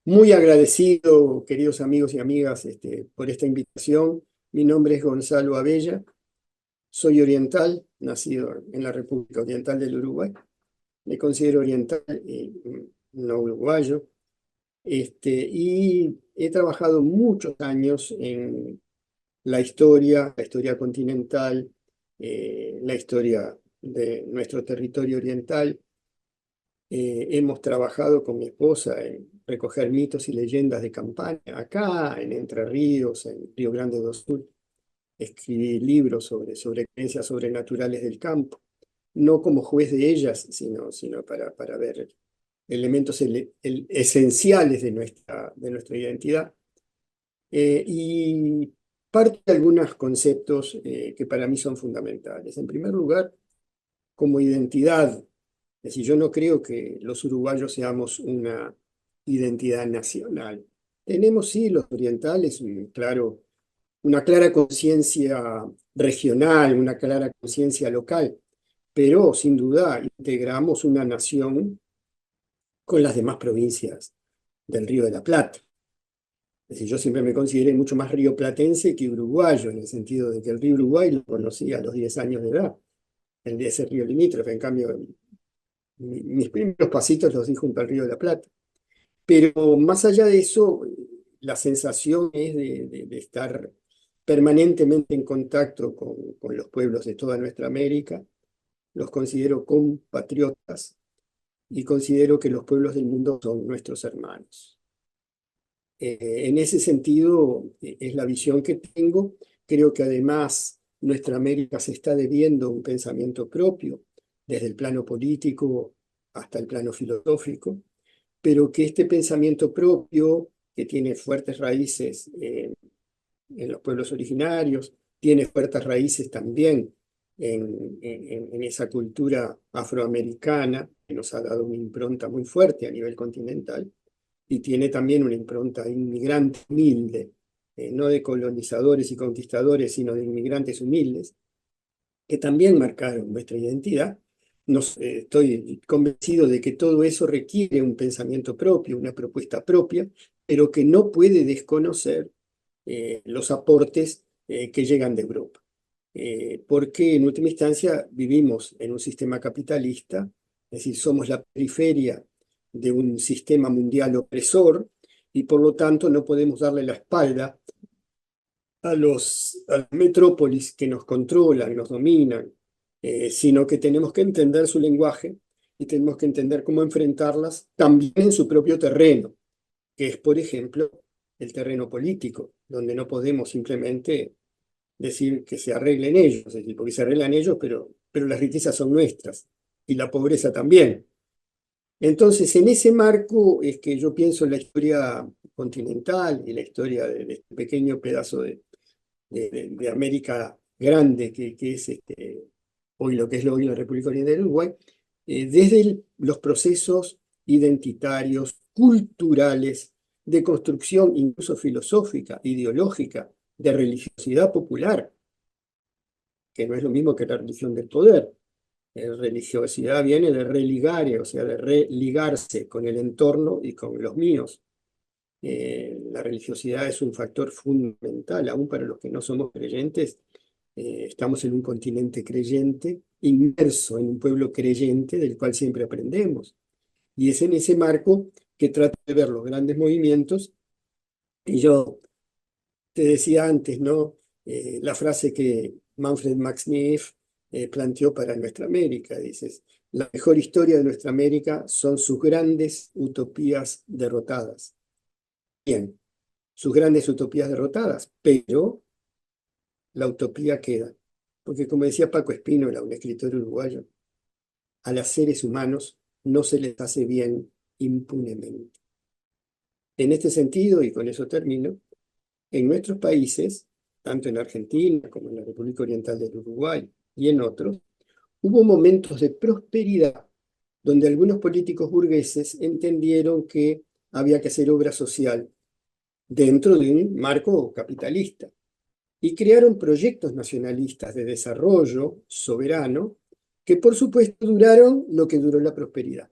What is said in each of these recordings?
Muy agradecido, queridos amigos y amigas, por esta invitación. Mi nombre es Gonzalo Abella, soy oriental, nacido en la República Oriental del Uruguay. Me considero oriental, no uruguayo, y he trabajado muchos años en la historia continental, la historia de nuestro territorio oriental. Hemos trabajado con mi esposa en recoger mitos y leyendas de campaña, acá en Entre Ríos, en Río Grande do Sul. Escribí libros sobre creencias sobrenaturales del campo, no como juez de ellas, sino para ver elementos esenciales de nuestra identidad. Y parte de algunos conceptos que para mí son fundamentales. En primer lugar, como identidad. Es decir, yo no creo que los uruguayos seamos una identidad nacional. Tenemos, sí, los orientales, una clara conciencia regional, una clara conciencia local, pero sin duda integramos una nación con las demás provincias del Río de la Plata. Es decir, yo siempre me consideré mucho más rioplatense que uruguayo, en el sentido de que el río Uruguay lo conocí a los 10 años de edad, el de ese río limítrofe. En cambio, mis primeros pasitos los di junto al Río de la Plata. Pero más allá de eso, la sensación es de estar permanentemente en contacto con los pueblos de toda nuestra América. Los considero compatriotas y considero que los pueblos del mundo son nuestros hermanos. En ese sentido, es la visión que tengo. Creo que además nuestra América se está debiendo un pensamiento propio, desde el plano político hasta el plano filosófico, pero que este pensamiento propio, que tiene fuertes raíces en los pueblos originarios, tiene fuertes raíces también en esa cultura afroamericana, que nos ha dado una impronta muy fuerte a nivel continental, y tiene también una impronta inmigrante humilde, no de colonizadores y conquistadores, sino de inmigrantes humildes, que también marcaron nuestra identidad. Estoy convencido de que todo eso requiere un pensamiento propio, una propuesta propia, pero que no puede desconocer los aportes que llegan de Europa. Porque en última instancia vivimos en un sistema capitalista, es decir, somos la periferia de un sistema mundial opresor y por lo tanto no podemos darle la espalda a las metrópolis que nos controlan, nos dominan, sino que tenemos que entender su lenguaje y tenemos que entender cómo enfrentarlas también en su propio terreno, que es, por ejemplo, el terreno político, donde no podemos simplemente decir que se arreglen ellos, es decir, porque se arreglan ellos, pero las riquezas son nuestras y la pobreza también. Entonces, en ese marco es que yo pienso en la historia continental y la historia de este pequeño pedazo de América Grande, que es hoy lo que es hoy la República Oriental del Uruguay, desde los procesos identitarios, culturales, de construcción incluso filosófica, ideológica, de religiosidad popular, que no es lo mismo que la religión del poder. Religiosidad viene de religare, o sea, de religarse con el entorno y con los míos. La religiosidad es un factor fundamental, aún para los que no somos creyentes. Estamos en un continente creyente, inmerso en un pueblo creyente del cual siempre aprendemos. Y es en ese marco que trato de ver los grandes movimientos. Y yo te decía antes, ¿no? La frase que Manfred Max Neef planteó para nuestra América. Dices, la mejor historia de nuestra América son sus grandes utopías derrotadas. Bien, sus grandes utopías derrotadas, pero la utopía queda. Porque como decía Paco Espínola, un escritor uruguayo, a los seres humanos no se les hace bien impunemente. En este sentido, y con eso termino, en nuestros países, tanto en Argentina como en la República Oriental del Uruguay y en otros, hubo momentos de prosperidad donde algunos políticos burgueses entendieron que había que hacer obra social dentro de un marco capitalista y crearon proyectos nacionalistas de desarrollo soberano que por supuesto duraron lo que duró la prosperidad,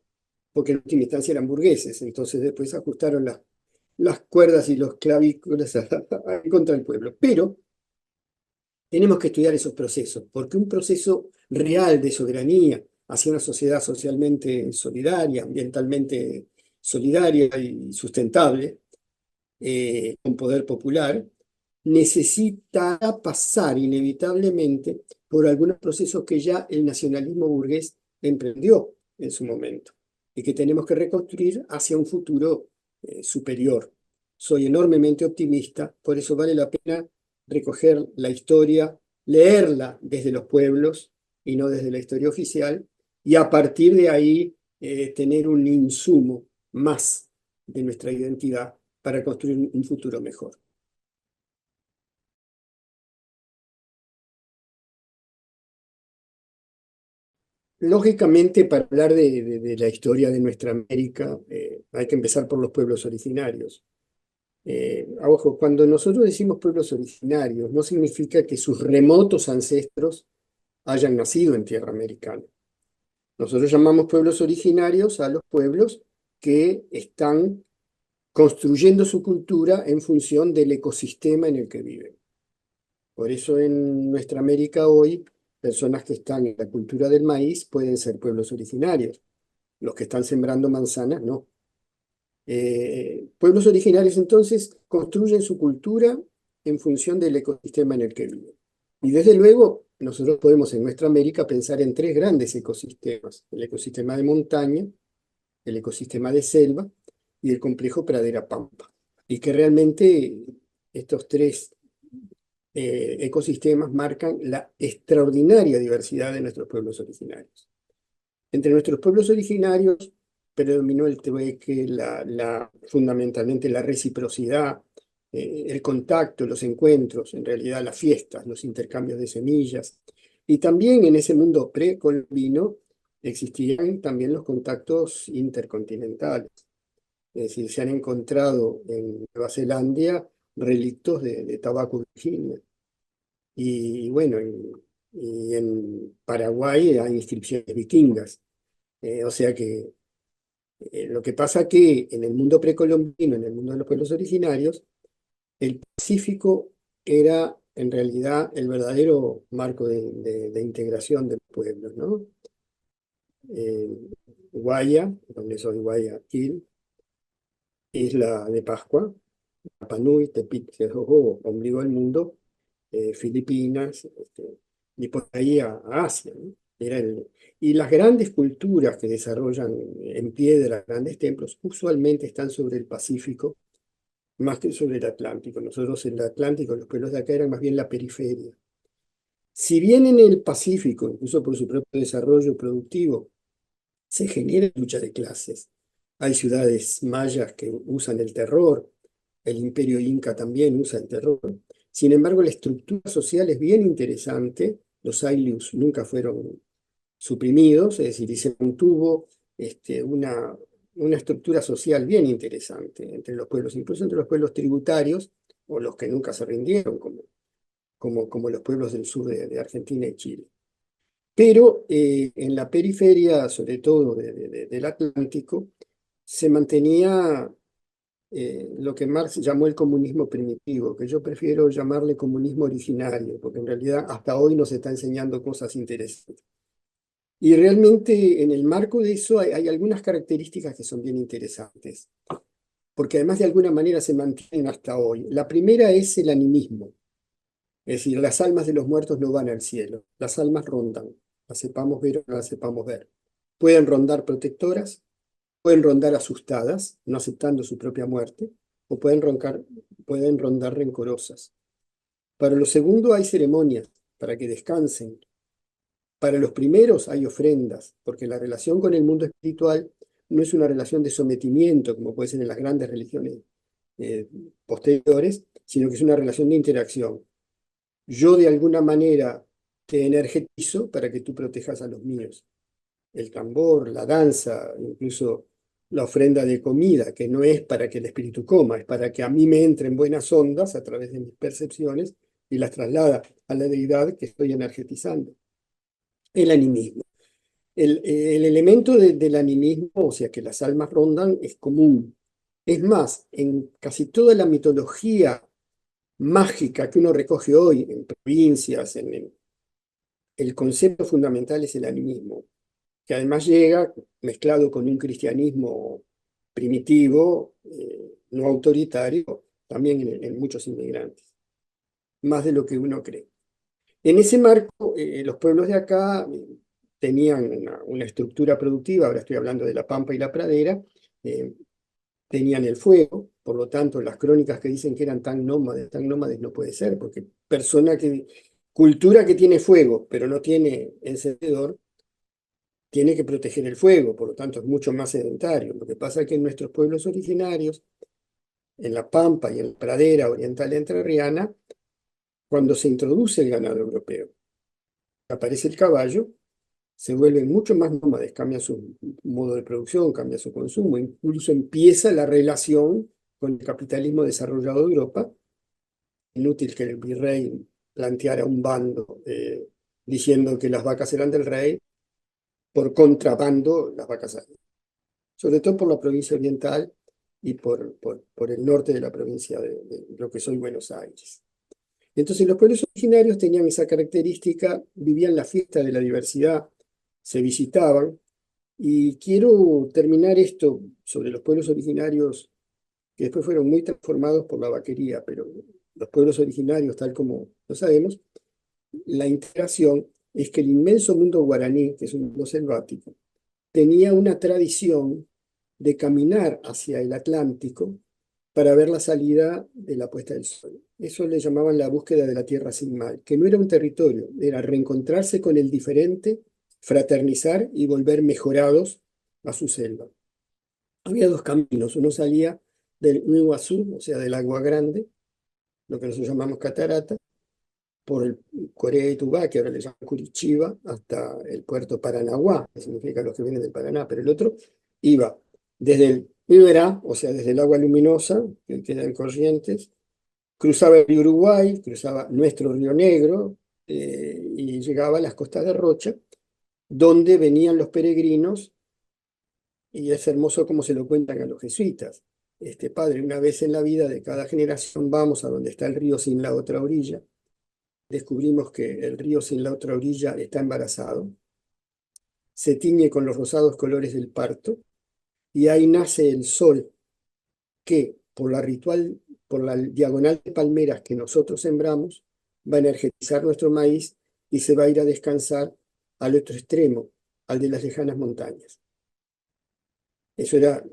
porque en última instancia eran burgueses, entonces después ajustaron las cuerdas y los clavículas contra el pueblo. Pero tenemos que estudiar esos procesos, porque un proceso real de soberanía hacia una sociedad socialmente solidaria, ambientalmente solidaria y sustentable, con poder popular, necesitará pasar inevitablemente por algunos procesos que ya el nacionalismo burgués emprendió en su momento y que tenemos que reconstruir hacia un futuro superior. Soy enormemente optimista, por eso vale la pena recoger la historia, leerla desde los pueblos y no desde la historia oficial, y a partir de ahí tener un insumo más de nuestra identidad para construir un futuro mejor. Lógicamente, para hablar de la historia de nuestra América, hay que empezar por los pueblos originarios. Ojo, cuando nosotros decimos pueblos originarios, no significa que sus remotos ancestros hayan nacido en tierra americana. Nosotros llamamos pueblos originarios a los pueblos que están construyendo su cultura en función del ecosistema en el que viven. Por eso en nuestra América hoy, personas que están en la cultura del maíz pueden ser pueblos originarios. Los que están sembrando manzanas, no. Pueblos originarios entonces construyen su cultura en función del ecosistema en el que viven. Y desde luego, nosotros podemos en nuestra América pensar en tres grandes ecosistemas: el ecosistema de montaña, el ecosistema de selva y el complejo pradera-pampa. Y que realmente estos tres ecosistemas marcan la extraordinaria diversidad de nuestros pueblos originarios. Entre nuestros pueblos originarios predominó el trueque, fundamentalmente la reciprocidad, el contacto, los encuentros, en realidad las fiestas, los intercambios de semillas. Y también en ese mundo precolombino existían también los contactos intercontinentales. Es decir, se han encontrado en Nueva Zelanda relictos de tabaco virginia. Y bueno, y en Paraguay hay inscripciones vikingas. O sea que lo que pasa que en el mundo precolombino, en el mundo de los pueblos originarios, el Pacífico era en realidad el verdadero marco de integración de pueblos, ¿no? Guaya, donde soy Guayaquil, Isla de Pascua, Rapa Nui, Tepic, Tejojojo, ombligo del mundo, Filipinas, y por ahí a Asia, ¿no? Y las grandes culturas que desarrollan en piedra grandes templos usualmente están sobre el Pacífico más que sobre el Atlántico. Nosotros en el Atlántico, los pueblos de acá eran más bien la periferia. Si bien en el Pacífico, incluso por su propio desarrollo productivo, se genera lucha de clases. Hay ciudades mayas que usan el terror, el imperio inca también usa el terror. Sin embargo, la estructura social es bien interesante. Los ayllus nunca fueron suprimidos, es decir, y se mantuvo una estructura social bien interesante entre los pueblos, incluso entre los pueblos tributarios o los que nunca se rindieron, como los pueblos del sur de Argentina y Chile. Pero en la periferia, sobre todo del Atlántico, se mantenía lo que Marx llamó el comunismo primitivo, que yo prefiero llamarle comunismo originario, porque en realidad hasta hoy nos está enseñando cosas interesantes. Y realmente en el marco de eso hay algunas características que son bien interesantes, porque además de alguna manera se mantienen hasta hoy. La primera es el animismo, es decir, las almas de los muertos no van al cielo, las almas rondan, las sepamos ver o no las sepamos ver. Pueden rondar protectoras, pueden rondar asustadas, no aceptando su propia muerte, o pueden rondar rencorosas. Para lo segundo hay ceremonias, para que descansen. Para los primeros hay ofrendas, porque la relación con el mundo espiritual no es una relación de sometimiento, como puede ser en las grandes religiones eh, posteriores, sino que es una relación de interacción. Yo de alguna manera te energetizo para que tú protejas a los míos. El tambor, la danza, incluso la ofrenda de comida, que no es para que el espíritu coma, es para que a mí me entren buenas ondas a través de mis percepciones y las traslada a la deidad que estoy energetizando. El animismo. El elemento del animismo, o sea, que las almas rondan, es común. Es más, en casi toda la mitología mágica que uno recoge hoy en provincias, el concepto fundamental es el animismo, que además llega mezclado con un cristianismo primitivo, no autoritario, también en muchos inmigrantes, más de lo que uno cree. En ese marco, los pueblos de acá tenían una estructura productiva, ahora estoy hablando de la Pampa y la Pradera, eh, tenían el fuego, por lo tanto, las crónicas que dicen que eran tan nómades no puede ser, porque cultura que tiene fuego, pero no tiene encendedor, tiene que proteger el fuego, por lo tanto es mucho más sedentario. Lo que pasa es que en nuestros pueblos originarios, en la Pampa y en la Pradera Oriental Entrerriana, cuando se introduce el ganado europeo, aparece el caballo, se vuelven mucho más nómades, cambia su modo de producción, cambia su consumo, incluso empieza la relación con el capitalismo desarrollado de Europa. Inútil que el virrey planteara un bando diciendo que las vacas eran del rey, por contrabando las vacas hay, sobre todo por la provincia oriental y por el norte de la provincia de lo que soy Buenos Aires. Entonces los pueblos originarios tenían esa característica, vivían la fiesta de la diversidad, se visitaban, y quiero terminar esto sobre los pueblos originarios, que después fueron muy transformados por la vaquería, pero los pueblos originarios, tal como lo sabemos, la integración es que el inmenso mundo guaraní, que es un mundo selvático, tenía una tradición de caminar hacia el Atlántico para ver la salida de la puesta del sol. Eso le llamaban la búsqueda de la tierra sin mal, que no era un territorio, era reencontrarse con el diferente, fraternizar y volver mejorados a su selva. Había dos caminos, uno salía del Iguazú, o sea, del Agua Grande, lo que nosotros llamamos catarata, por el Corea y Tubá, que ahora le llaman Curitiba, hasta el puerto Paranaguá, que significa los que vienen del Paraná, pero el otro iba desde el Iberá, o sea, desde el agua luminosa, que queda en Corrientes, cruzaba el río Uruguay, cruzaba nuestro río Negro, y llegaba a las costas de Rocha, donde venían los peregrinos, y es hermoso como se lo cuentan a los jesuitas. Padre, una vez en la vida de cada generación vamos a donde está el río sin la otra orilla, descubrimos que el río sin la otra orilla está embarazado, se tiñe con los rosados colores del parto, y ahí nace el sol que por la diagonal de palmeras que nosotros sembramos, va a energetizar nuestro maíz y se va a ir a descansar al otro extremo, al de las lejanas montañas. Eso era,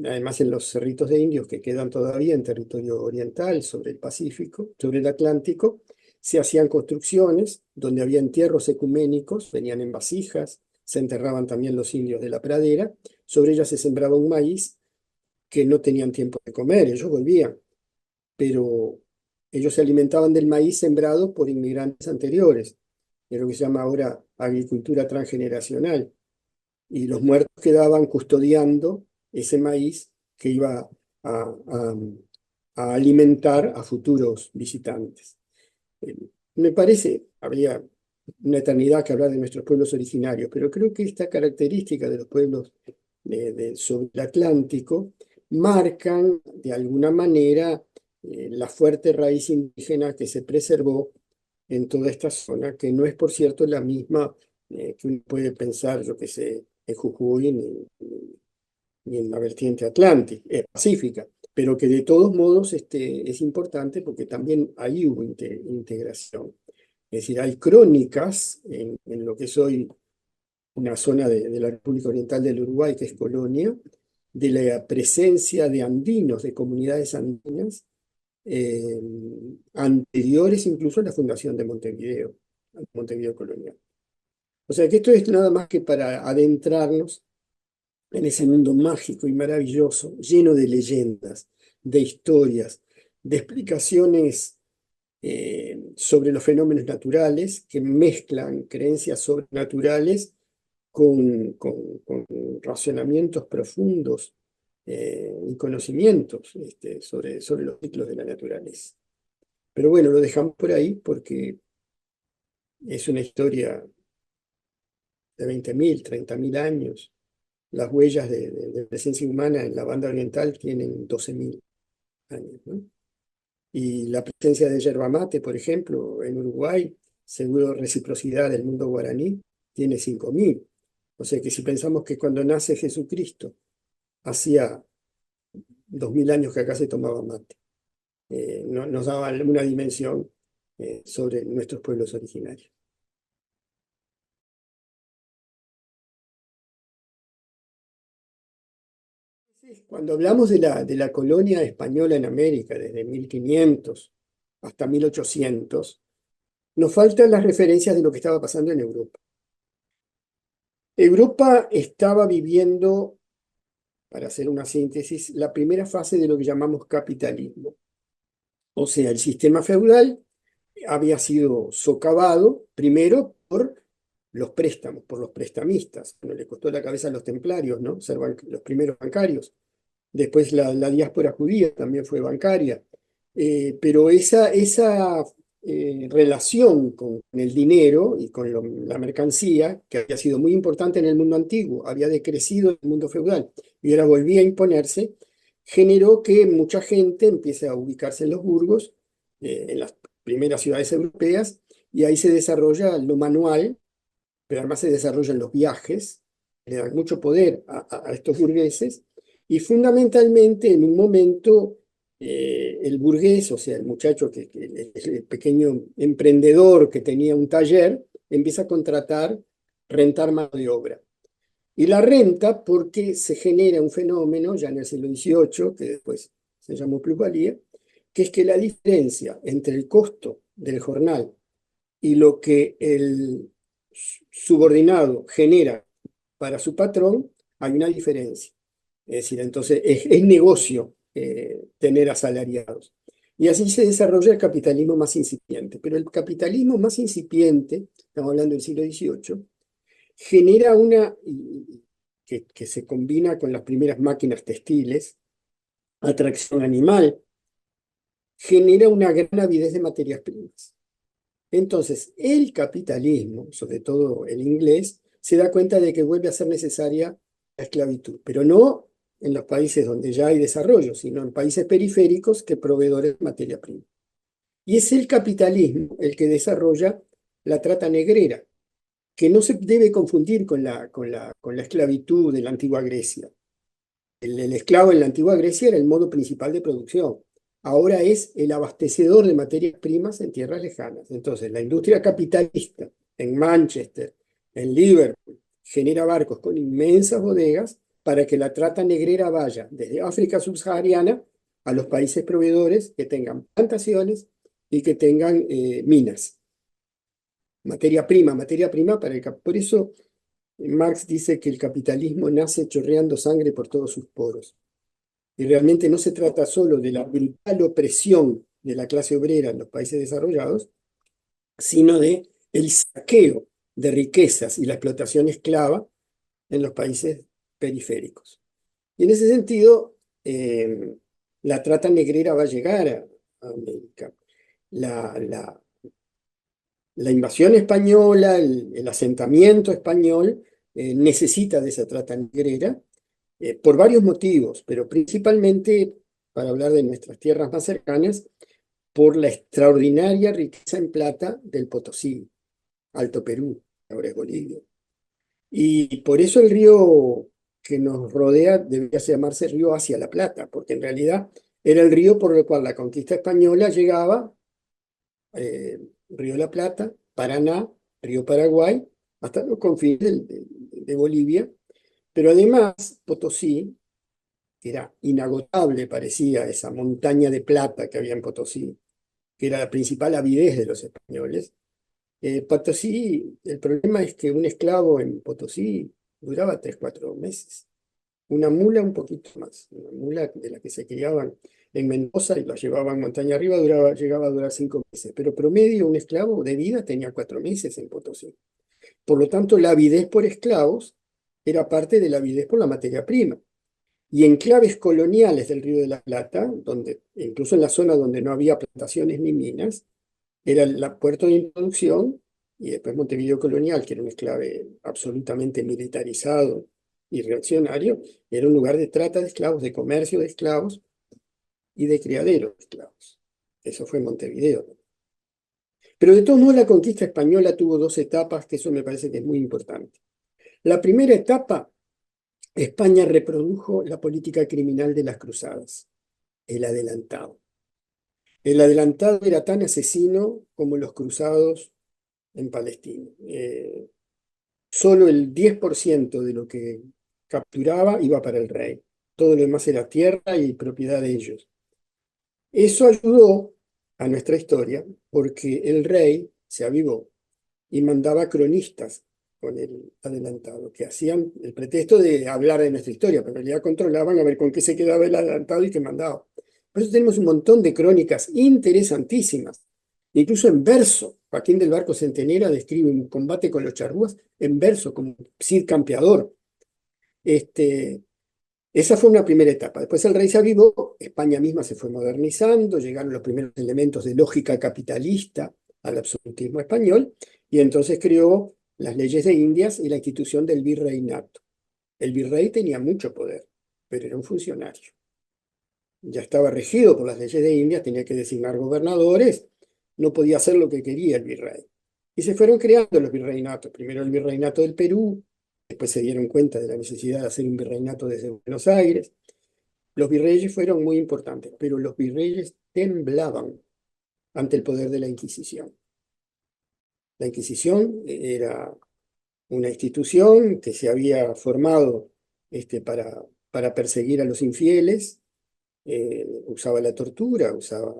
además, en los cerritos de indios que quedan todavía en territorio oriental, sobre el Pacífico, sobre el Atlántico, se hacían construcciones donde había entierros ecuménicos, venían en vasijas, se enterraban también los indios de la pradera, sobre ellas se sembraba un maíz que no tenían tiempo de comer, ellos volvían, pero ellos se alimentaban del maíz sembrado por inmigrantes anteriores, de lo que se llama ahora agricultura transgeneracional, y los muertos quedaban custodiando ese maíz que iba a, a alimentar a futuros visitantes. Eh, Me parece, habría una eternidad que hablar de nuestros pueblos originarios, pero creo que esta característica de los pueblos sobre el Atlántico marcan de alguna manera la fuerte raíz indígena que se preservó en toda esta zona, que no es, por cierto, la misma que uno puede pensar, yo que sé, en Jujuy ni en la vertiente atlántica, pacífica, pero que de todos modos es importante porque también ahí hubo integración. Es decir, hay crónicas en lo que es hoy una zona de la República Oriental del Uruguay, que es Colonia, de la presencia de andinos, de comunidades andinas, eh, anteriores incluso a la fundación de Montevideo, Montevideo colonial. O sea que esto es nada más que para adentrarnos en ese mundo mágico y maravilloso, lleno de leyendas, de historias, de explicaciones sobre los fenómenos naturales que mezclan creencias sobrenaturales con racionamientos profundos y conocimientos sobre los ciclos de la naturaleza. Pero bueno, lo dejamos por ahí porque es una historia de 20.000, 30.000 años, las huellas de presencia humana en la banda oriental tienen 12.000 años, ¿no? Y la presencia de yerba mate, por ejemplo, en Uruguay, seguro reciprocidad del mundo guaraní, tiene 5.000. O sea que si pensamos que cuando nace Jesucristo, hacía 2.000 años que acá se tomaba mate, nos daba una dimensión sobre nuestros pueblos originarios. Cuando hablamos de la colonia española en América, desde 1500 hasta 1800, nos faltan las referencias de lo que estaba pasando en Europa. Europa estaba viviendo, para hacer una síntesis, la primera fase de lo que llamamos capitalismo. O sea, el sistema feudal había sido socavado primero por los préstamos, por los prestamistas. Bueno, le costó la cabeza a los templarios, ¿no? Ser los primeros bancarios. Después la diáspora judía también fue bancaria. Pero esa relación con el dinero y con la mercancía, que había sido muy importante en el mundo antiguo, había decrecido en el mundo feudal y ahora volvía a imponerse, generó que mucha gente empiece a ubicarse en los burgos, en las primeras ciudades europeas, y ahí se desarrolla lo manual, pero además se desarrollan los viajes, le dan mucho poder a estos burgueses, y fundamentalmente en un momento el burgués, o sea, el muchacho, el pequeño emprendedor que tenía un taller, empieza a contratar, rentar mano de obra. Y la renta porque se genera un fenómeno ya en el siglo XVIII, que después se llamó plusvalía, que es que la diferencia entre el costo del jornal y lo que el subordinado genera para su patrón, hay una diferencia. Es decir, entonces es negocio tener asalariados. Y así se desarrolla el capitalismo más incipiente. Pero el capitalismo más incipiente, estamos hablando del siglo XVIII, genera que se combina con las primeras máquinas textiles, atracción animal, genera una gran avidez de materias primas. Entonces, el capitalismo, sobre todo el inglés, se da cuenta de que vuelve a ser necesaria la esclavitud, pero no en los países donde ya hay desarrollo, sino en países periféricos que proveedores de materia prima. Y es el capitalismo el que desarrolla la trata negrera, que no se debe confundir con la esclavitud de la antigua Grecia. El esclavo en la antigua Grecia era el modo principal de producción. Ahora es el abastecedor de materias primas en tierras lejanas. Entonces, la industria capitalista en Manchester, en Liverpool, genera barcos con inmensas bodegas para que la trata negrera vaya desde África subsahariana a los países proveedores que tengan plantaciones y que tengan minas. Materia prima para el Por eso Marx dice que el capitalismo nace chorreando sangre por todos sus poros. Y realmente no se trata solo de la brutal opresión de la clase obrera en los países desarrollados, sino de el saqueo de riquezas y la explotación esclava en los países periféricos. Y en ese sentido, la trata negrera va a llegar a América. La invasión española, el asentamiento español, necesita de esa trata negrera por varios motivos, pero principalmente, para hablar de nuestras tierras más cercanas, por la extraordinaria riqueza en plata del Potosí, Alto Perú, que ahora es Bolivia. Y por eso el río que nos rodea debería llamarse Río hacia la Plata, porque en realidad era el río por el cual la conquista española llegaba, Río de la Plata, Paraná, Río Paraguay, hasta los confines de Bolivia. Pero además, Potosí, que era inagotable, parecía esa montaña de plata que había en Potosí, que era la principal avidez de los españoles. Potosí, el problema es que un esclavo en Potosí duraba 3, 4 meses. Una mula un poquito más. Una mula de la que se criaban en Mendoza y la llevaban montaña arriba, llegaba a durar 5 meses. Pero promedio, un esclavo de vida tenía 4 meses en Potosí. Por lo tanto, la avidez por esclavos era parte de la avidez por la materia prima. Y enclaves coloniales del Río de la Plata, donde, incluso en la zona donde no había plantaciones ni minas, era el puerto de introducción, y después Montevideo Colonial, que era un enclave absolutamente militarizado y reaccionario, era un lugar de trata de esclavos, de comercio de esclavos y de criadero de esclavos. Eso fue Montevideo. Pero de todos modos la conquista española tuvo dos etapas, que eso me parece que es muy importante. La primera etapa, España reprodujo la política criminal de las cruzadas, el adelantado. El adelantado era tan asesino como los cruzados en Palestina. Solo el 10% de lo que capturaba iba para el rey. Todo lo demás era tierra y propiedad de ellos. Eso ayudó a nuestra historia porque el rey se avivó y mandaba cronistas con el adelantado, que hacían el pretexto de hablar de nuestra historia, pero en realidad controlaban a ver con qué se quedaba el adelantado y qué mandaba. Por eso tenemos un montón de crónicas interesantísimas, incluso en verso. Joaquín del Barco Centenera describe un combate con los charrúas en verso, como Cid Campeador. Esa fue una primera etapa. Después el rey se avivó, España misma se fue modernizando, llegaron los primeros elementos de lógica capitalista al absolutismo español, y entonces creó las leyes de Indias y la institución del virreinato. El virrey tenía mucho poder, pero era un funcionario. Ya estaba regido por las leyes de Indias, tenía que designar gobernadores, no podía hacer lo que quería el virrey. Y se fueron creando los virreinatos. Primero el virreinato del Perú, después se dieron cuenta de la necesidad de hacer un virreinato desde Buenos Aires. Los virreyes fueron muy importantes, pero los virreyes temblaban ante el poder de la Inquisición. La Inquisición era una institución que se había formado para perseguir a los infieles, usaba la tortura, usaba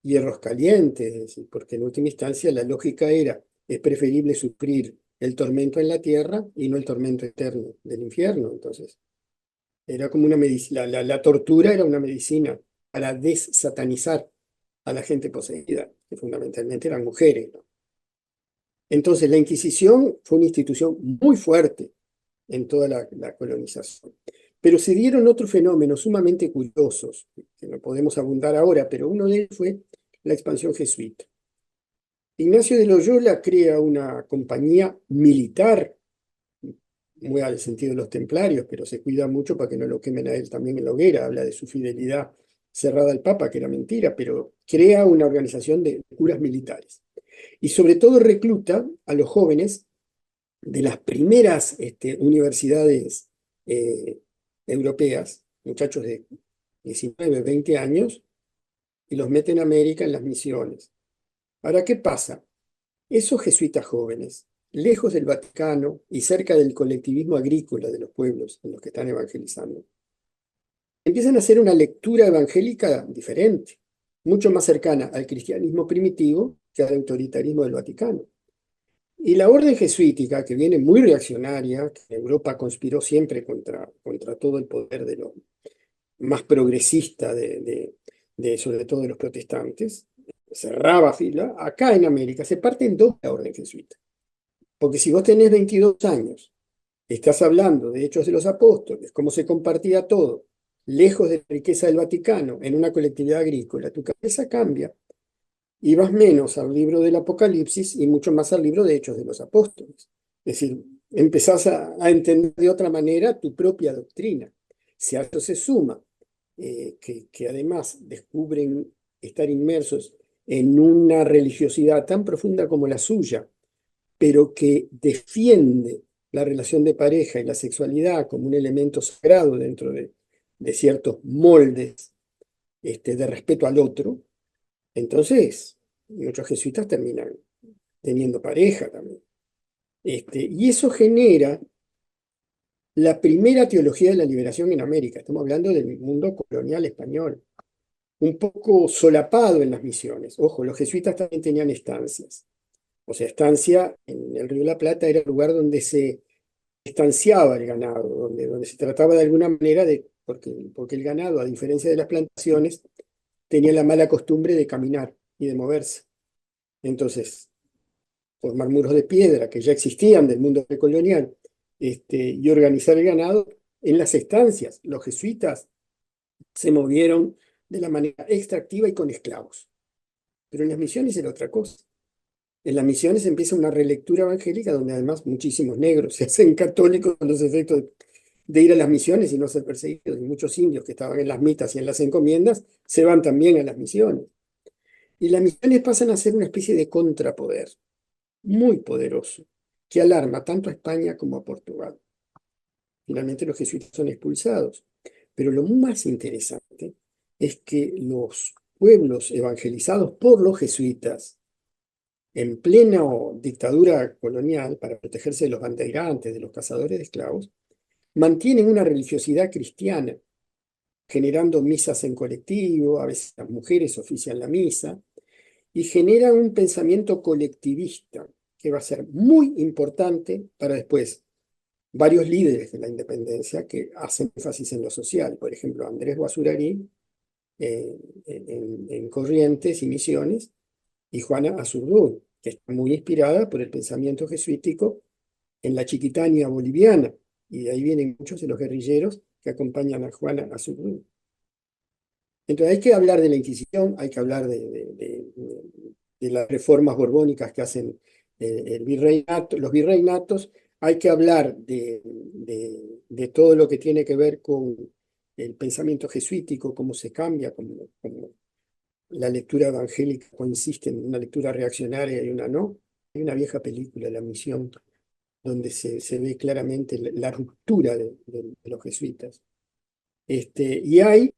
hierros calientes, porque en última instancia la lógica era, es preferible sufrir el tormento en la tierra y no el tormento eterno del infierno. Entonces, era como una medicina, la tortura era una medicina para desatanizar a la gente poseída, que fundamentalmente eran mujeres, ¿no? Entonces, la Inquisición fue una institución muy fuerte en toda la colonización. Pero se dieron otros fenómenos sumamente curiosos, que no podemos abundar ahora, pero uno de ellos fue la expansión jesuita. Ignacio de Loyola crea una compañía militar, muy al sentido de los templarios, pero se cuida mucho para que no lo quemen a él también en la hoguera, habla de su fidelidad cerrada al Papa, que era mentira, pero crea una organización de curas militares. Y sobre todo recluta a los jóvenes de las primeras universidades eh, europeas, muchachos de 19, 20 años, y los mete en América en las misiones. Ahora, ¿qué pasa? Esos jesuitas jóvenes, lejos del Vaticano y cerca del colectivismo agrícola de los pueblos en los que están evangelizando, empiezan a hacer una lectura evangélica diferente, mucho más cercana al cristianismo primitivo que al autoritarismo del Vaticano. Y la orden jesuítica, que viene muy reaccionaria, que Europa conspiró siempre contra todo el poder de lo más progresista sobre todo de los protestantes, cerraba fila, acá en América se parte en dos la orden jesuita. Porque si vos tenés 22 años, estás hablando de Hechos de los Apóstoles, cómo se compartía todo, lejos de la riqueza del Vaticano, en una colectividad agrícola, tu cabeza cambia y vas menos al libro del Apocalipsis y mucho más al libro de Hechos de los Apóstoles. Es decir, empezás a entender de otra manera tu propia doctrina. Si a esto se suma que además descubren estar inmersos en una religiosidad tan profunda como la suya, pero que defiende la relación de pareja y la sexualidad como un elemento sagrado dentro de ciertos moldes de respeto al otro, entonces muchos jesuitas terminan teniendo pareja también. Y eso genera la primera teología de la liberación en América. Estamos hablando del mundo colonial español, un poco solapado en las misiones. Ojo, los jesuitas también tenían estancias. O sea, estancia en el Río de la Plata era el lugar donde se estanciaba el ganado, donde se trataba de alguna manera porque el ganado, a diferencia de las plantaciones, tenía la mala costumbre de caminar y de moverse. Entonces, formar muros de piedra que ya existían del mundo precolonial, y organizar el ganado en las estancias. Los jesuitas se movieron de la manera extractiva y con esclavos. Pero en las misiones era otra cosa. En las misiones empieza una relectura evangélica donde además muchísimos negros se hacen católicos con los efectos de ir a las misiones y no ser perseguidos. Y muchos indios que estaban en las mitas y en las encomiendas se van también a las misiones. Y las misiones pasan a ser una especie de contrapoder muy poderoso que alarma tanto a España como a Portugal. Finalmente los jesuitas son expulsados. Pero lo más interesante es que los pueblos evangelizados por los jesuitas en plena dictadura colonial para protegerse de los bandeirantes, de los cazadores de esclavos, mantienen una religiosidad cristiana, generando misas en colectivo, a veces las mujeres ofician la misa, y generan un pensamiento colectivista que va a ser muy importante para después varios líderes de la independencia que hacen énfasis en lo social. Por ejemplo, Andrés Guazurarí en Corrientes y Misiones, y Juana Azurduy, que está muy inspirada por el pensamiento jesuítico en la Chiquitania boliviana, y de ahí vienen muchos de los guerrilleros que acompañan a Juana Azurduy. Entonces hay que hablar de la Inquisición, hay que hablar de las reformas borbónicas que hacen el virreinato, los virreinatos, hay que hablar de todo lo que tiene que ver con el pensamiento jesuítico, cómo se cambia, cómo la lectura evangélica consiste en una lectura reaccionaria y una no. Hay una vieja película, La Misión, donde se ve claramente la ruptura de los jesuitas. Y hay,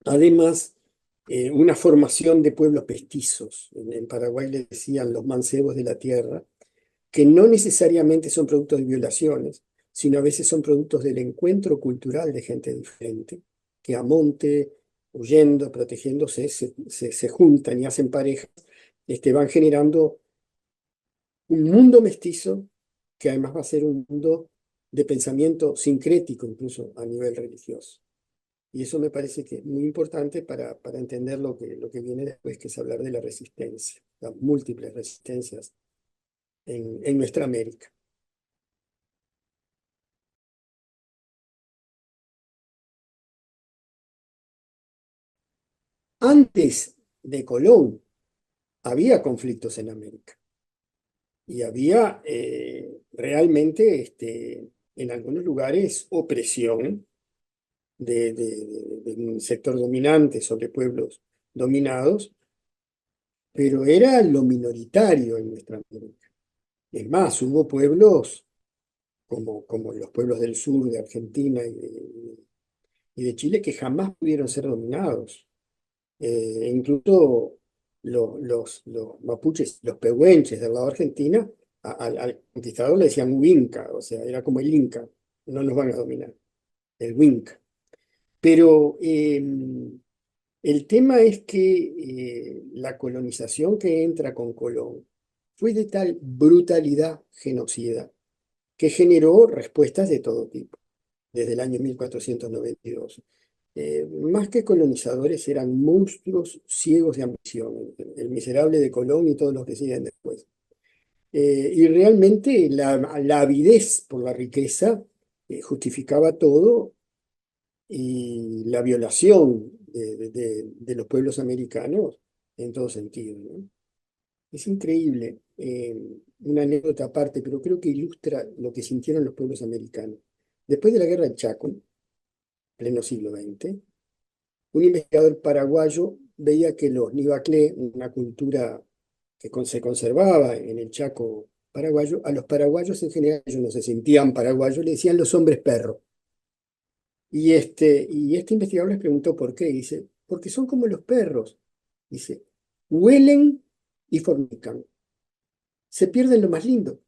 además, una formación de pueblos mestizos. En Paraguay le decían los mancebos de la tierra, que no necesariamente son productos de violaciones, sino a veces son productos del encuentro cultural de gente diferente, que a monte, huyendo, protegiéndose, se juntan y hacen parejas, van generando un mundo mestizo que además va a ser un mundo de pensamiento sincrético, incluso a nivel religioso. Y eso me parece que es muy importante para entender lo que viene después, que es hablar de la resistencia, las múltiples resistencias en nuestra América. Antes de Colón había conflictos en América y había realmente en algunos lugares opresión de un sector dominante sobre pueblos dominados, pero era lo minoritario en nuestra América. Es más, hubo pueblos como los pueblos del sur de Argentina y de Chile que jamás pudieron ser dominados. Incluso los mapuches, los pehuenches del lado de Argentina, al conquistador le decían Huinca, o sea, era como el Inca, no nos van a dominar, el Huinca. Pero el tema es que la colonización que entra con Colón fue de tal brutalidad genocida que generó respuestas de todo tipo, desde el año 1492. Más que colonizadores, eran monstruos ciegos de ambición, el miserable de Colón y todos los que siguen después. Y realmente la avidez por la riqueza justificaba todo, y la violación de los pueblos americanos en todo sentido, ¿no? Es increíble, una anécdota aparte, pero creo que ilustra lo que sintieron los pueblos americanos. Después de la guerra del Chaco, pleno siglo XX, un investigador paraguayo veía que los Nivaclé, una cultura que se conservaba en el Chaco paraguayo, a los paraguayos en general, ellos no se sentían paraguayos, le decían los hombres perro. Y este investigador les preguntó por qué. Y dice, porque son como los perros. Dice, huelen y fornican. Se pierden lo más lindo.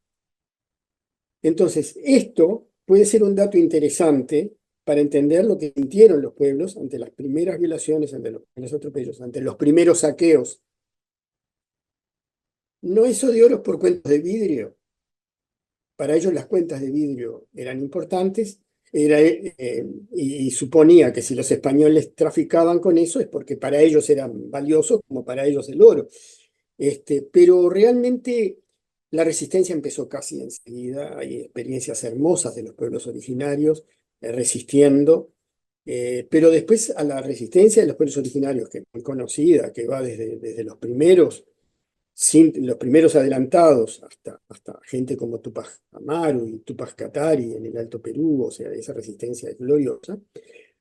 Entonces, esto puede ser un dato interesante para entender lo que sintieron los pueblos ante las primeras violaciones, ante los primeros atropellos, ante los primeros saqueos. No eso de oros por cuentos de vidrio. Para ellos las cuentas de vidrio eran importantes, y suponía que si los españoles traficaban con eso es porque para ellos eran valiosos como para ellos el oro. Pero realmente la resistencia empezó casi enseguida. Hay experiencias hermosas de los pueblos originarios resistiendo, pero después a la resistencia de los pueblos originarios, que es muy conocida, que va desde los primeros los primeros adelantados, hasta gente como Tupac Amaru y Tupac Katari en el Alto Perú, o sea, esa resistencia es gloriosa.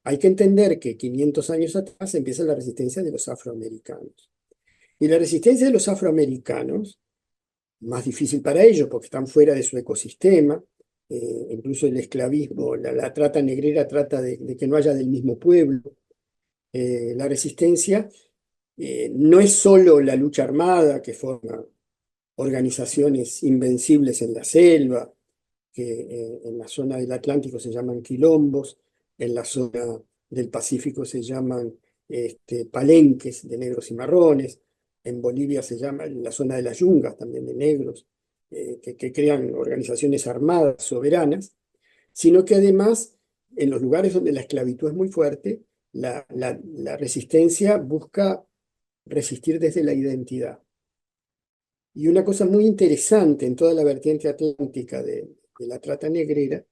Hay que entender que 500 años atrás empieza la resistencia de los afroamericanos. Y la resistencia de los afroamericanos, más difícil para ellos porque están fuera de su ecosistema, incluso el esclavismo, la trata negrera trata de que no haya del mismo pueblo. La resistencia no es solo la lucha armada que forma organizaciones invencibles en la selva, que en la zona del Atlántico se llaman quilombos, en la zona del Pacífico se llaman palenques de negros y marrones, en Bolivia se llama en la zona de las yungas también de negros, que crean organizaciones armadas soberanas, sino que además en los lugares donde la esclavitud es muy fuerte, la resistencia busca resistir desde la identidad. Y una cosa muy interesante en toda la vertiente atlántica de la trata negrera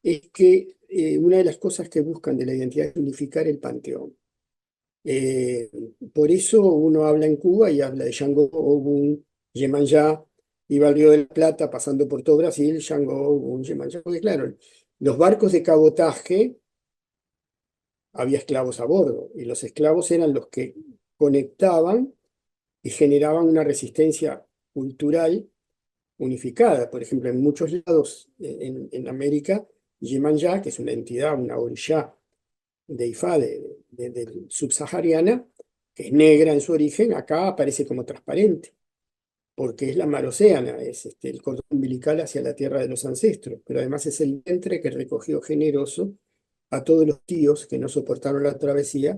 es que una de las cosas que buscan de la identidad es unificar el panteón. Eh, por eso uno habla en Cuba y habla de Shango, Ogún, Yemanjá, y va al Río de la Plata pasando por todo Brasil, Shango, Ogún, Yemanjá, porque claro, los barcos de cabotaje había esclavos a bordo y los esclavos eran los que conectaban y generaban una resistencia cultural unificada. Por ejemplo, en muchos lados en América, Yemanjá, que es una entidad, una orishá de Ifá de subsahariana, que es negra en su origen, acá aparece como transparente, porque es la mar océana, es el cordón umbilical hacia la tierra de los ancestros, pero además es el vientre que recogió generoso a todos los tíos que no soportaron la travesía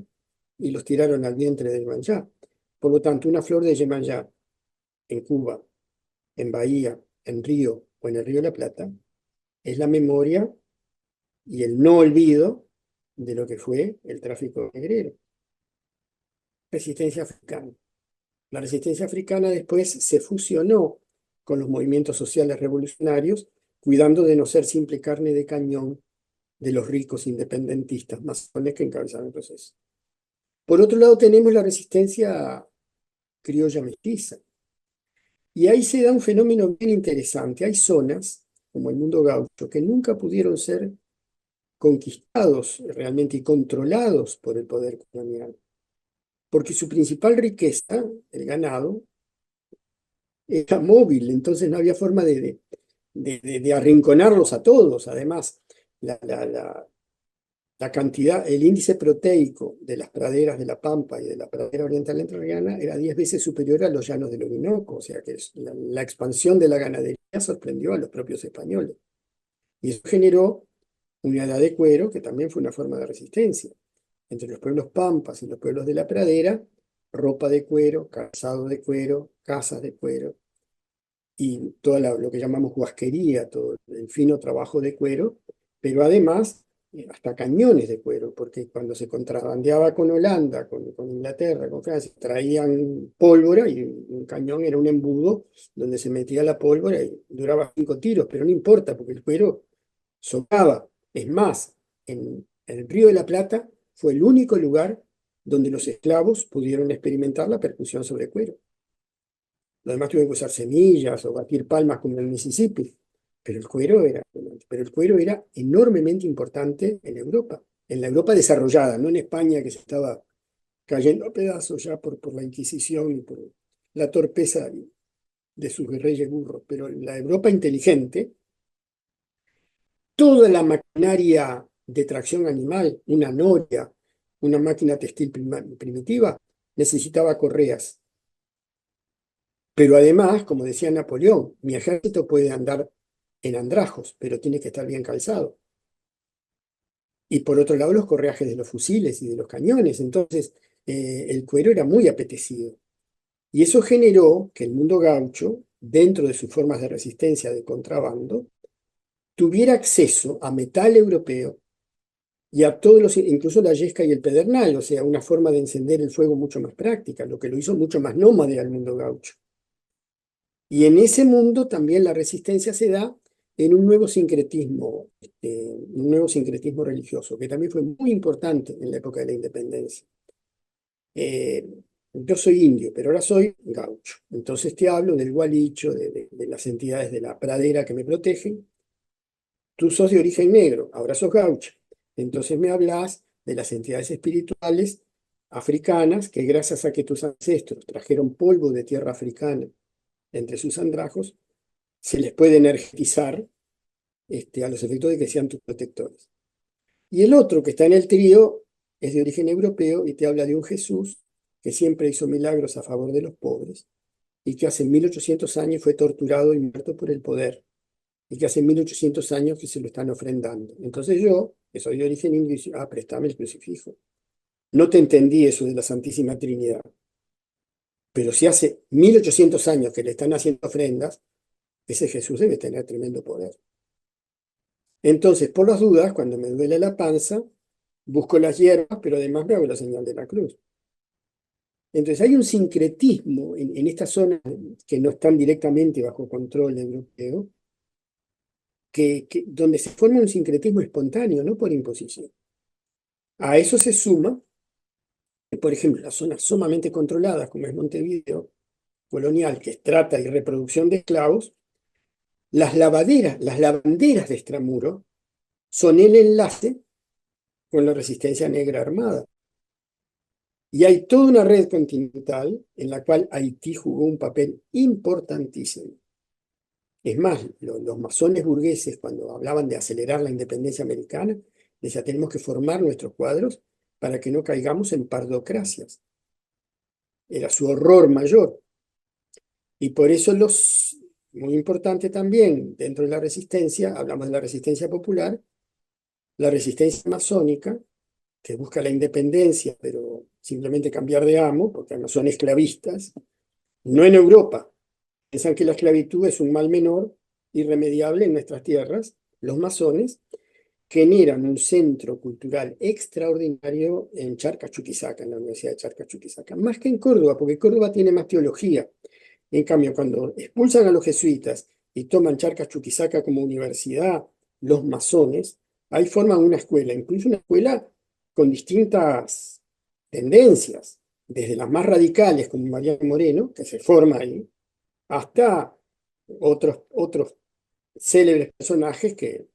y los tiraron al vientre del Manjá. Por lo tanto, una flor de Yemanjá en Cuba, en Bahía, en Río o en el Río de la Plata, es la memoria y el no olvido de lo que fue el tráfico negrero. Resistencia africana. La resistencia africana después se fusionó con los movimientos sociales revolucionarios, cuidando de no ser simple carne de cañón de los ricos independentistas masones que encabezaron el proceso. Por otro lado, tenemos la resistencia criolla mestiza. Y ahí se da un fenómeno bien interesante. Hay zonas, como el mundo gaucho, que nunca pudieron ser conquistados realmente y controlados por el poder colonial, porque su principal riqueza, el ganado, era móvil, entonces no había forma de arrinconarlos a todos. Además, la, la, la, la cantidad, el índice proteico de las praderas de la Pampa y de la pradera oriental entrerriana era 10 veces superior a los llanos del Orinoco, o sea que la expansión de la ganadería sorprendió a los propios españoles. Y eso generó una edad de cuero que también fue una forma de resistencia. Entre los pueblos pampas y los pueblos de la pradera, ropa de cuero, calzado de cuero, casas de cuero y toda lo que llamamos huasquería, todo el fino trabajo de cuero, pero además hasta cañones de cuero, porque cuando se contrabandeaba con Holanda, con Inglaterra, con Francia, traían pólvora y un cañón era un embudo donde se metía la pólvora y duraba 5 tiros, pero no importa, porque el cuero sobraba. Es más, en el Río de la Plata fue el único lugar donde los esclavos pudieron experimentar la percusión sobre cuero. Lo demás tuvieron que usar semillas o batir palmas como en el Mississippi, pero el cuero era enormemente importante en la Europa desarrollada, no en España que se estaba cayendo a pedazos ya por la Inquisición y por la torpeza de sus reyes burros, pero en la Europa inteligente, toda la maquinaria de tracción animal, una noria, una máquina textil primitiva, necesitaba correas. Pero además, como decía Napoleón, mi ejército puede andar en andrajos, pero tiene que estar bien calzado. Y por otro lado, los correajes de los fusiles y de los cañones. Entonces, el cuero era muy apetecido. Y eso generó que el mundo gaucho, dentro de sus formas de resistencia de contrabando, tuviera acceso a metal europeo y a todos los, incluso la yesca y el pedernal, o sea, una forma de encender el fuego mucho más práctica, lo que lo hizo mucho más nómade al mundo gaucho. Y en ese mundo también la resistencia se da en un nuevo sincretismo religioso, que también fue muy importante en la época de la independencia. Eh, Yo soy indio, pero ahora soy gaucho. Entonces te hablo del gualicho, de las entidades de la pradera que me protegen. Tú sos de origen negro, ahora sos gaucho. Entonces me hablas de las entidades espirituales africanas que gracias a que tus ancestros trajeron polvo de tierra africana entre sus andrajos, se les puede energetizar a los efectos de que sean tus protectores. Y el otro que está en el trío es de origen europeo y te habla de un Jesús que siempre hizo milagros a favor de los pobres y que hace 1800 años fue torturado y muerto por el poder y que hace 1800 años que se lo están ofrendando. Entonces yo, que soy de origen indio, digo, préstame el crucifijo. No te entendí eso de la Santísima Trinidad, pero si hace 1800 años que le están haciendo ofrendas, ese Jesús debe tener tremendo poder. Entonces, por las dudas, cuando me duele la panza, busco las hierbas, pero además me hago la señal de la cruz. Entonces hay un sincretismo en estas zonas que no están directamente bajo control europeo, donde se forma un sincretismo espontáneo, no por imposición. A eso se suma, por ejemplo, las zonas sumamente controladas, como es Montevideo, colonial, que es trata y reproducción de esclavos, las lavanderas de extramuro son el enlace con la resistencia negra armada. Y hay toda una red continental en la cual Haití jugó un papel importantísimo. Es más, los masones burgueses, cuando hablaban de acelerar la independencia americana, decían, tenemos que formar nuestros cuadros para que no caigamos en pardocracias. Era su horror mayor. Y por eso muy importante también, dentro de la resistencia, hablamos de la resistencia popular, la resistencia masónica, que busca la independencia, pero simplemente cambiar de amo, porque además son esclavistas, no en Europa. Piensan que la esclavitud es un mal menor, irremediable en nuestras tierras. Los masones generan un centro cultural extraordinario en Charcas, Chuquisaca, en la Universidad de Charcas, Chuquisaca, más que en Córdoba, porque Córdoba tiene más teología. En cambio, cuando expulsan a los jesuitas y toman Charcas, Chuquisaca como universidad, los masones, ahí forman una escuela, incluso una escuela con distintas tendencias, desde las más radicales, como María Moreno, que se forma ahí, hasta otros célebres personajes que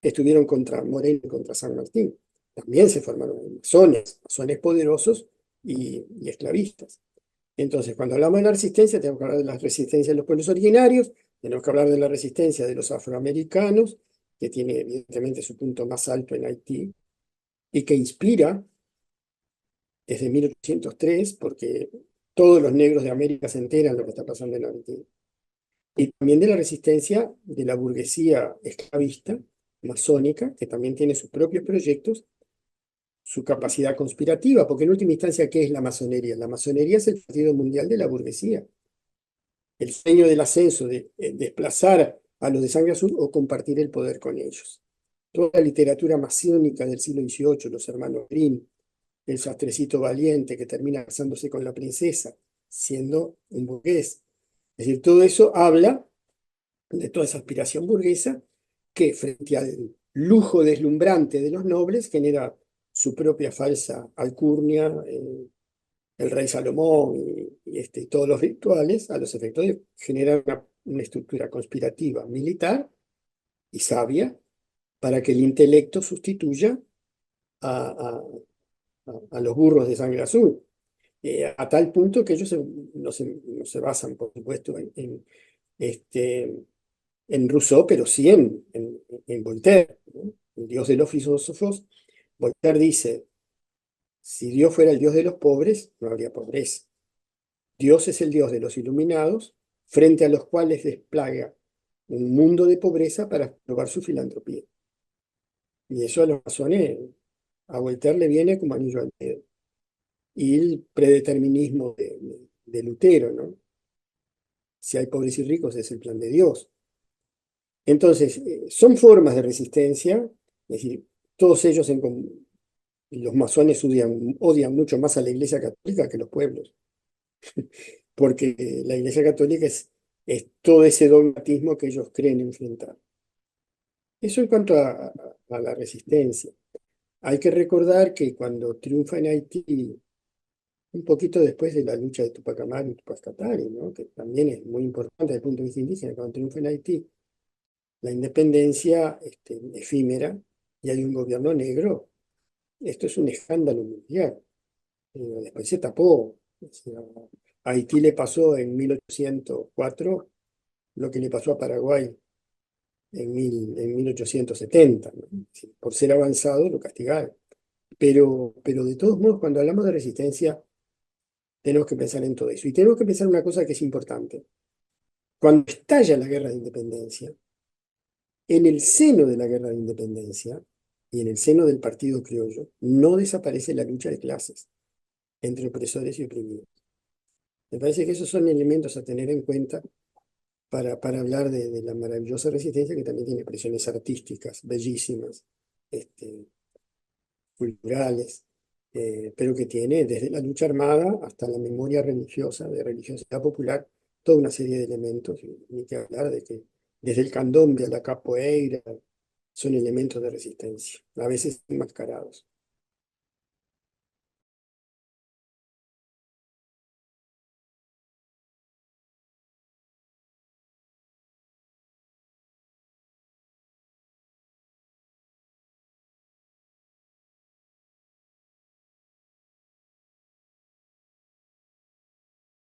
estuvieron contra Moreno y contra San Martín. También se formaron masones poderosos y esclavistas. Entonces, cuando hablamos de la resistencia, tenemos que hablar de la resistencia de los pueblos originarios, tenemos que hablar de la resistencia de los afroamericanos, que tiene evidentemente su punto más alto en Haití, y que inspira desde 1803, porque todos los negros de América se enteran de lo que está pasando en Haití. Y también de la resistencia de la burguesía esclavista, masónica, que también tiene sus propios proyectos, su capacidad conspirativa, porque en última instancia, ¿qué es la masonería? La masonería es el partido mundial de la burguesía. El sueño del ascenso, de desplazar a los de sangre azul o compartir el poder con ellos. Toda la literatura masónica del siglo XVIII, los hermanos Grimm, el sastrecito valiente que termina casándose con la princesa, siendo un burgués. Es decir, todo eso habla de toda esa aspiración burguesa que frente al lujo deslumbrante de los nobles genera su propia falsa alcurnia, el rey Salomón y todos los rituales, a los efectos de generar una estructura conspirativa militar y sabia para que el intelecto sustituya a, a los burros de sangre azul. A tal punto que ellos no se basan, por supuesto, en Rousseau, pero sí en Voltaire, ¿no? El dios de los filósofos. Voltaire dice, si Dios fuera el dios de los pobres, no habría pobreza. Dios es el Dios de los iluminados, frente a los cuales desplaga un mundo de pobreza para probar su filantropía. Y eso a los masones, a Voltaire le viene como anillo al dedo. Y el predeterminismo de Lutero, ¿no? Si hay pobres y ricos es el plan de Dios. Entonces, son formas de resistencia, es decir, todos ellos, los masones odian mucho más a la Iglesia Católica que los pueblos, porque la Iglesia Católica es todo ese dogmatismo que ellos creen enfrentar. Eso en cuanto a la resistencia. Hay que recordar que cuando triunfa en Haití un poquito después de la lucha de Tupac Amaru y Tupac Katari, ¿no? Que también es muy importante desde el punto de vista indígena, cuando triunfa en Haití la independencia efímera y hay un gobierno negro, esto es un escándalo mundial. Después se tapó. O sea, a Haití le pasó en 1804 lo que le pasó a Paraguay en 1870, ¿no? Es decir, por ser avanzado lo castigaron. Pero de todos modos, cuando hablamos de resistencia, tenemos que pensar en todo eso. Y tenemos que pensar una cosa que es importante. Cuando estalla la guerra de independencia, en el seno de la guerra de independencia y en el seno del Partido Criollo, no desaparece la lucha de clases entre opresores y oprimidos. Me parece que esos son elementos a tener en cuenta para hablar de la maravillosa resistencia que también tiene expresiones artísticas, bellísimas, este, culturales, pero que tiene desde la lucha armada hasta la memoria religiosa, de religiosidad popular, toda una serie de elementos, y ni que hablar de que desde el candombe a la capoeira son elementos de resistencia, a veces enmascarados.